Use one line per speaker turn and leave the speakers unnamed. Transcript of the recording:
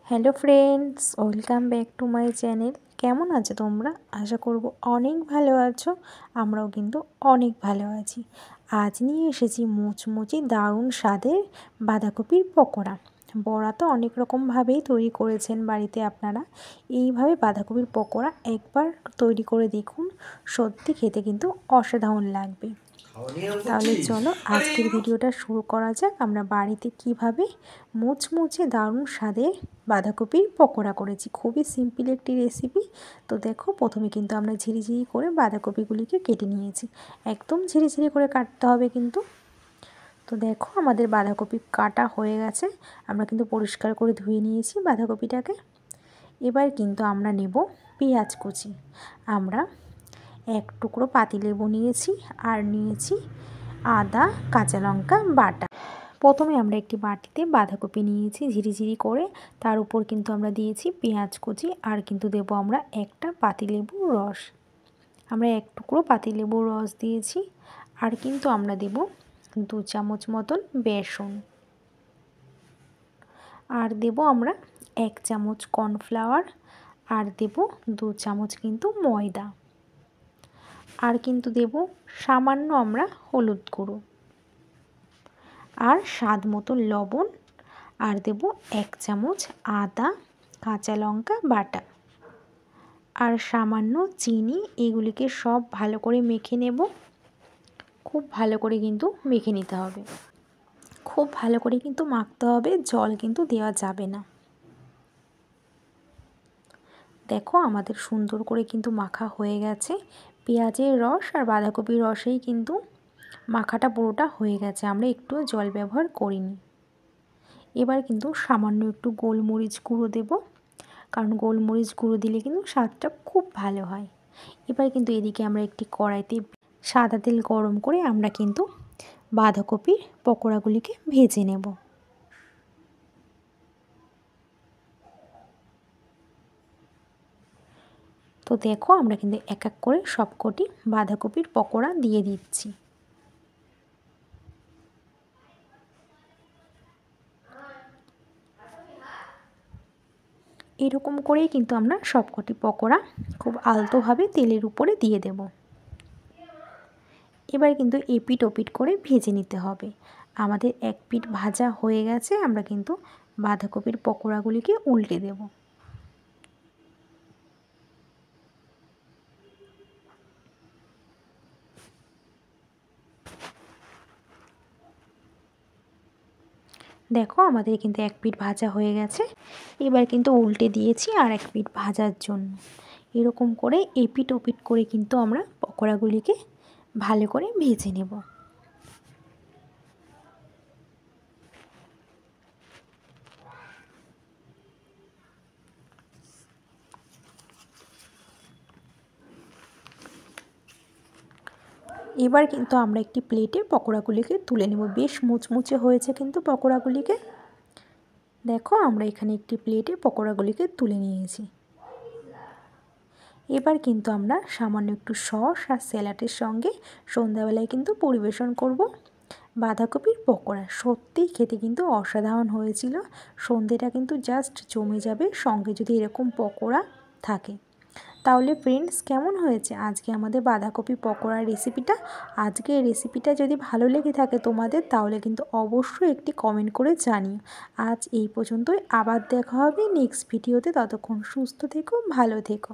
Hello friends, welcome back to my channel. কেমন আছো তোমরা? আশা করব অনেক ভালো আছো। আমরাও কিন্তু অনেক ভালো আছি। আজ নিয়ে এসেছি মুচমুচি দারুণ স্বাদের বাঁধাকপির পকোড়া। বড়া তো অনেক রকমভাবেই তৈরি করেছেন বাড়িতে আপনারা। এইভাবে বাঁধাকপির পকোড়া একবার তৈরি করে দেখুন, সত্যি খেতে কিন্তু অসাধারণ লাগবে। তাহলে চলো আজকের ভিডিওটা শুরু করা যাক। আমরা বাড়িতে কিভাবে মুচমুচে দারুণ স্বাদের বাঁধাকপির পকোড়া করেছি। খুবই সিম্পল একটি রেসিপি। তো দেখো, প্রথমে কিন্তু আমরা ঝিরিঝিরি করে বাঁধাকপিগুলিকে কেটে নিয়েছি। একদম ঝিরিঝিরি করে কাটতে হবে কিন্তু। তো দেখো, আমাদের বাঁধাকপি কাটা হয়ে গেছে। আমরা কিন্তু পরিষ্কার করে ধুয়ে নিয়েছি বাঁধাকপিটাকে। এবার কিন্তু আমরা নেব পেঁয়াজ কুচি। আমরা এক টুকরো পাতিলেবু নিয়েছি আর নিয়েছি আদা, কাঁচা লঙ্কা বাটা। প্রথমে আমরা একটি বাটিতে বাঁধাকপি নিয়েছি ঝিরিঝিরি করে, তার উপর কিন্তু আমরা দিয়েছি পেঁয়াজ কুচি আর কিন্তু দেবো আমরা একটা পাতিলেবুর রস। আমরা এক টুকরো পাতিলেবুর রস দিয়েছি। আর কিন্তু আমরা দেব 2 চামচ মতন বেসন। আর দেব আমরা 1 চামচ কর্নফ্লাওয়ার। আর দেব 2 চামচ কিন্তু ময়দা। আর কিন্তু দেব সামান্য আমরা হলুদ গুঁড়ো আর স্বাদ মতো লবণ। আর দেব 1 চামচ আদা, কাঁচা লঙ্কা বাটা আর সামান্য চিনি। এগুলিকে সব ভালো করে মেখে নেব। খুব ভালো করে কিন্তু মেখে নিতে হবে। খুব ভালো করে কিন্তু মাখতে হবে, জল কিন্তু দেওয়া যাবে না। দেখো, আমাদের সুন্দর করে কিন্তু মাখা হয়ে গেছে। পেঁয়াজের রস আর বাঁধাকপির রসেই কিন্তু মাখাটা পুরোটা হয়ে গেছে। আমরা একটুও জল ব্যবহার করিনি। এবার কিন্তু সামান্য একটু গোলমরিচ গুঁড়ো দেব, কারণ গোলমরিচ গুঁড়ো দিলে কিন্তু স্বাদটা খুব ভালো হয়। এবার কিন্তু এদিকে আমরা একটি কড়াইতে সাদা তেল গরম করে আমরা কিন্তু বাঁধাকপির পকোড়াগুলিকে ভেজে নেব। তো দেখো, আমরা কিন্তু এক এক করে সবকটি বাঁধাকপির পকোড়া দিয়ে দিচ্ছি। এরকম করেই কিন্তু আমরা সবকটি পকোড়া খুব আলতোভাবে তেলের উপরে দিয়ে দেব। এবার কিন্তু এপিট ওপিট করে ভেজে নিতে হবে। আমাদের এক পিঠ ভাজা হয়ে গেছে। আমরা কিন্তু বাঁধাকপির পকোড়াগুলিকে উল্টে দেব। দেখো, আমাদের কিন্তু এক পিঠ ভাজা হয়ে গেছে। এবার কিন্তু উল্টে দিয়েছি আর এক পিঠ ভাজার জন্য। এরকম করে এপিট ওপিট করে কিন্তু আমরা পকোড়াগুলিকে ভালো করে ভেজে নেব। এবার কিন্তু আমরা একটি প্লেটে পকোড়াগুলিকে তুলে নেব। বেশ মুচমুচে হয়েছে কিন্তু পকোড়াগুলিকে। দেখো, আমরা এখানে একটি প্লেটে পকোড়াগুলিকে তুলে নিয়েছি। এবার কিন্তু আমরা সামান্য একটু সস আর স্যালাডের সঙ্গে সন্ধ্যাবেলায় কিন্তু পরিবেশন করব বাঁধাকপির পকোড়া। সত্যিই খেতে কিন্তু অসাধারণ হয়েছিল। সন্ধেটা কিন্তু জাস্ট জমে যাবে সঙ্গে যদি এরকম পকোড়া থাকে। তাহলে ফ্রেন্ডস, কেমন হয়েছে আজকে আমাদের বাঁধাকপি পকোড়ার রেসিপিটা? আজকে এই রেসিপিটা যদি ভালো লেগে থাকে তোমাদের, তাহলে কিন্তু অবশ্যই একটি কমেন্ট করে জানিও। আজ এই পর্যন্তই। আবার দেখা হবে নেক্সট ভিডিওতে। ততক্ষণ সুস্থ থেকো, ভালো থেকো।